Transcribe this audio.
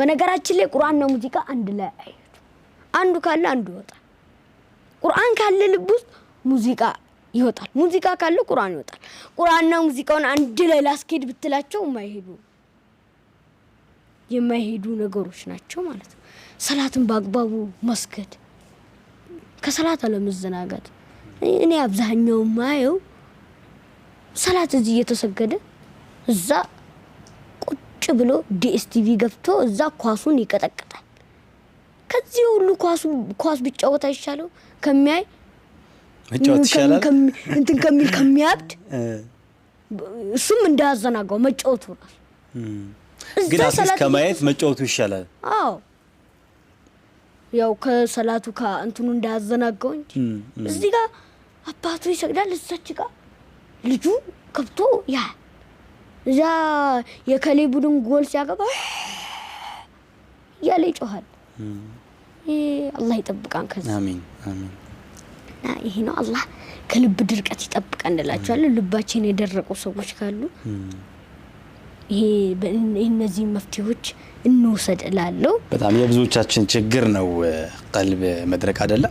በነገራችን ላይ ቁርአንና ሙዚቃ አንድ ላይ አይሄዱ አንዱ ካለ አንዱ ይወጣል ቁርአን ካለ ልብ ውስጥ ሙዚቃ ይወጣል ሙዚቃ ካለ ቁርአን ይወጣል ቁርአንና ሙዚቃውን አንድ ላይ ላስኬድ ብትላቸው የማይሄዱ ነገሮች ናቸው ማለት ነው ሰላትን በአግባቡ መስገድ ከሰላት አለመዘናጋት እኔ አብዛኛው ማየው ሰላት እዚህ እየተሰገደ እዛ ቁጭ ብሎ ዲኤስቲቪ ገብቶ እዛ ኳሱን ይቀጠቅጣል ከዚህ ሁሉ ኳስ ቢጫወት አይሻለው ከሚያይ መጫወት ይሻላል እንትን ከሚያብድ እሱም እንዳያዘናጋው መጫወቱ ነው ግን አስስ ከማየት መጫወቱ ይሻላል አዎ ያው ከሰላቱ ከእንትኑ እንዳያዘናጋው እንጂ እዚህ ጋር አባቱ ይሰግዳል እዛች ጋር ልጁ ከብቶ ያ እዛ የከሌ ቡድን ጎል ሲያገባ ያለ ይጮሃል አላህ ይጠብቃን ከዛ አሜን አሜን ይሄ ነው አላህ ከልብ ድርቀት ይጠብቀን እንላችኋለን ልባችን የደረቁ ሰዎች ካሉ ይሄ በእነዚህ መፍትሄዎች እንወሰድ እላለሁ በጣም የብዙዎቻችን ችግር ነው ቀልብ መድረቅ አይደለ